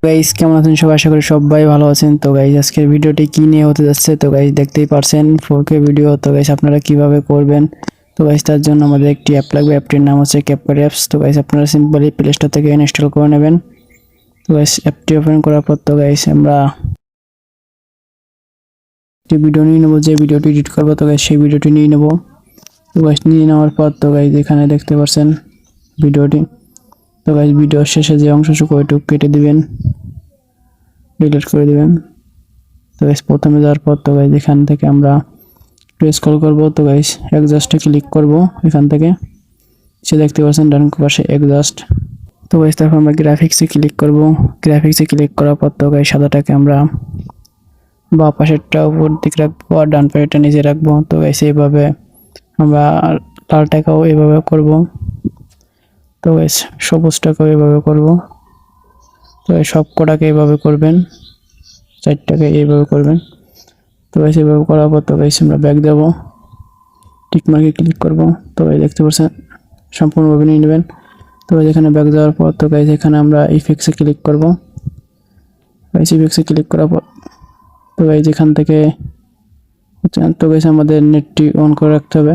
Guys কেমন আছেন সবাই? আশা করি সবাই ভালো আছেন। তো গাইস আজকের ভিডিওটি কি নিয়ে হতে যাচ্ছে, তো গাইস দেখতেই পারছেন 4K ভিডিও। তো গাইস আপনারা কিভাবে করবেন, তো গাইস তার জন্য আমাদের একটি অ্যাপ লাগবে। অ্যাপটির নাম হচ্ছে ক্যাপকাট অ্যাপস। তো গাইস আপনারা সিম্পলি প্লে স্টোর থেকে ইনস্টল করে নেবেন। তো গাইস অ্যাপটি ওপেন করার পর তো গাইস আমরা একটি ভিডিও নিয়ে নেব, যে ভিডিওটি এডিট করবো। তো গাইস সেই ভিডিওটি নিয়ে নেব। তো গাইস নিয়ে নেওয়ার পর তো গাইস এখানে দেখতে পাচ্ছেন ভিডিওটি। তো গাইস ভিডিওর শেষে যে অংশটুকু ওইটুকু কেটে দিবেন, ডিলিট করে দিবেন। তো গাইস প্রথমে যাওয়ার পর তো গাইস এখান থেকে আমরা স্ক্রল করব। তো গাইস অ্যাডজাস্টে ক্লিক করব। এখান থেকে সে দেখতে পাচ্ছেন ডান পাশে অ্যাডজাস্ট। তো গাইস তারপর আমরা গ্রাফিক্সে ক্লিক করব। গ্রাফিক্সে ক্লিক করার পর তো গাইস সাদাটাকে আমরা বাঁ পাশেরটা উপর দিকে রাখবো আর ডান পাশেরটা নিচে রাখবো। তো গাইস এইভাবে আমরা লালটাকেও এইভাবে করব। তো গাইস সবুজটাকেও এইভাবে করব। তো সব কটাকে এইভাবে করবেন, চারটাকে এইভাবে করবেন। তো গাইস এইভাবে করার পর তো গাইস আমরা ব্যাক যাব, টিক মার্কে ক্লিক করব। তো গাইস দেখতে পাচ্ছেন সম্পূর্ণভাবে নিয়ে নেবেন। তো গাইস এখানে ব্যাক যাওয়ার পর তো গাইস এখানে আমরা ইফেক্টসে ক্লিক করব। গাইস ইফেক্টসে ক্লিক করার পর তো গাইস এখান থেকে তো গাইস আমাদের নেটটি অন করে রাখতে হবে।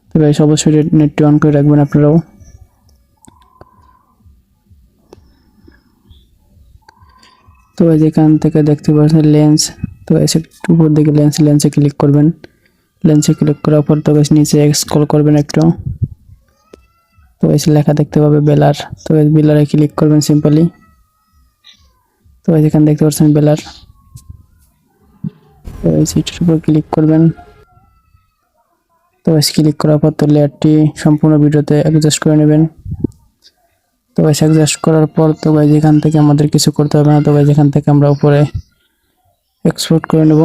তো গাইস অবশ্যই নেটটি অন করে রাখবেন আপনারাও। তো গাইস এখান থেকে দেখতে পাচ্ছেন লেন্স। তো গাইস একটু উপর দিকে লেন্সে ক্লিক করবেন। লেন্সে ক্লিক করার পর তো গাইস নিচে স্ক্রল করবেন একটু। তো গাইস লেখা দেখতে পাবে বেলার। তো গাইস বেলারে ক্লিক করবেন সিম্পলি। তো গাইস এখানে দেখতে পাচ্ছেন বেলার। তো গাইস এটার উপর ক্লিক করবেন। তো গাইস ক্লিক করার পর তো লেয়ারটি সম্পূর্ণ ভিডিওতে অ্যাডজাস্ট করে নেবেন। তো গাইস অ্যাডজাস্ট করার পর তো গাইস এখান থেকে আমাদের কিছু করতে হবে না। তো গাইস এখান থেকে আমরা উপরে এক্সপোর্ট করে নেব।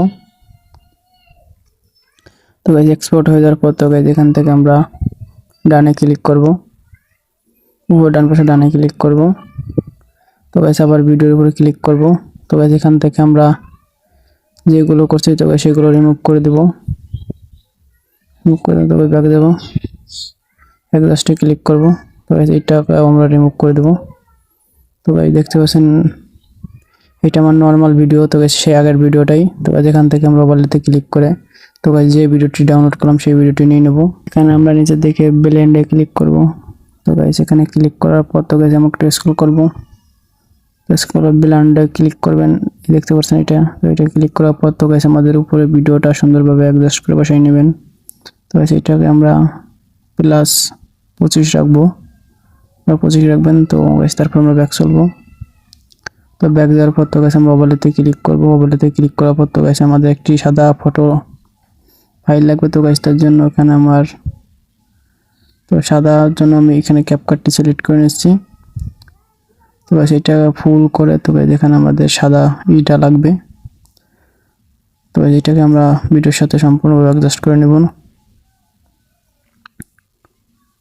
তো গাইস এক্সপোর্ট হয়ে যাওয়ার পর তো গাইস এখান থেকে আমরা ডানে ক্লিক করব, উপর ডান পাশে ডানে ক্লিক করব। তো গাইস আবার ভিডিওর উপরে ক্লিক করব। তো গাইস এখান থেকে আমরা যেগুলো করছি তো গাইস সেগুলো রিমুভ করে দেব। রিমুভ করে দেবো, ব্যাক দেব, অ্যাডজাস্টে ক্লিক করব। তো গাইস এটাকে আমরা রিমুভ করে দেব। তো গাইস দেখতে পাচ্ছেন এটা আমার নরমাল ভিডিও। তো গাইস সেই আগের ভিডিওটাই। তো গাইস এখান থেকে আমরা ওভারলেতে ক্লিক করে তো গাইস যে ভিডিওটি ডাউনলোড করলাম সেই ভিডিওটি নিয়ে নেব। এখানে আমরা নিচের দিকে ব্লেন্ডে ক্লিক করব। তো গাইস এখানে ক্লিক করার পর তো গাইস আমরা একটু স্ক্রল করব। স্ক্রল ব্লেন্ডে ক্লিক করবেন, দেখতে পাচ্ছেন এটা। তো এটা ক্লিক করার পর তো গাইস আমাদের উপরে ভিডিওটা সুন্দরভাবে অ্যাডজাস্ট করে বসাই নেবেন। তো গাইস এটাকে আমরা +25 রাখবো, বা 25 রাখবেন। তো গাইস তারপর আমরা ব্যাক চলবো। তো ব্যাক যাওয়ার পর তো গাইস আমরা ওভারলেতে ক্লিক করব। ওভারলেতে ক্লিক করার পর তো গাইস আমাদের একটি সাদা ফটো ফাইল লাগবে। তো গাইস তার জন্য এখানে আমার তো সাদার জন্য আমি এখানে ক্যাপকাটটি সিলেক্ট করে নিচ্ছি। তো গাইস এটা ফুল করে তো গাইস এখানে আমাদের সাদা ইটা লাগবে। তো এটাকে আমরা ভিডিওর সাথে সম্পূর্ণভাবে অ্যাডজাস্ট করে নেব।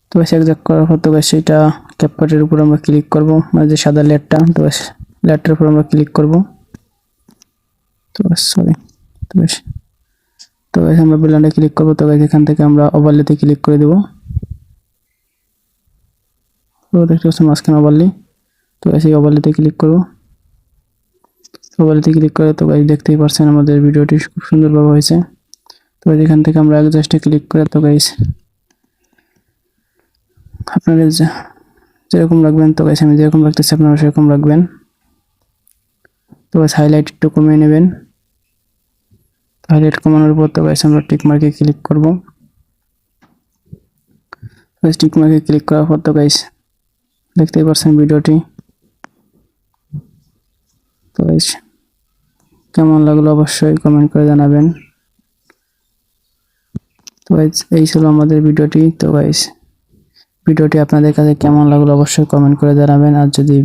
তো গাইস অ্যাডজাস্ট করার পর তো গাইস এটা ক্যাপকাটের উপর আমরা ক্লিক করব, মানে যে সাদা লেয়ারটা। তো গাইস লেয়ারটার উপর আমরা ক্লিক করব। তো সরি, তো গাইস আমরা ব্লেন্ডে ক্লিক করব। তো গাইস এখান থেকে আমরা ওভারলেতে ক্লিক করে দেব। তো দেখতে পাচ্ছেন মাঝখানে ওভারলে। তো গাইস এই ওভারলেতে ক্লিক করব। ওভারলেতে ক্লিক করে তো গাইস দেখতেই পাচ্ছেন আমাদের ভিডিওটি খুব সুন্দরভাবে হয়েছে। তো এখান থেকে আমরা অ্যাডজাস্টে ক্লিক করে তো গাইস আপনারা যেরকম রাখবেন, তো গাইস আমি যেরকম রাখতেছি আপনারা সেরকম রাখবেন। তো গাইস হাইলাইট একটু কমিয়ে নেবেন। হাইলাইট কমানোর পর তো গাইস আমরা টিক মার্কে ক্লিক করব। গাইস টিক মার্কে ক্লিক করার পর তো গাইস দেখতেই পাচ্ছেন ভিডিওটি। তো গাইস কেমন লাগলো অবশ্যই কমেন্ট করে জানাবেন। তো গাইস এই ছিল আমাদের ভিডিওটি। তো গাইস ভিডিওটি আপনাদের কাছে কেমন লাগলো অবশ্যই কমেন্ট করে জানাবেন। আর যদি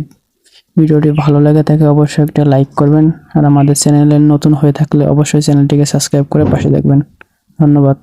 ভিডিওটি ভালো লাগে থাকে অবশ্যই একটা লাইক করবেন। আর আমাদের চ্যানেলে নতুন হয়ে থাকলে অবশ্যই চ্যানেলটিকে সাবস্ক্রাইব করে পাশে থাকবেন। ধন্যবাদ।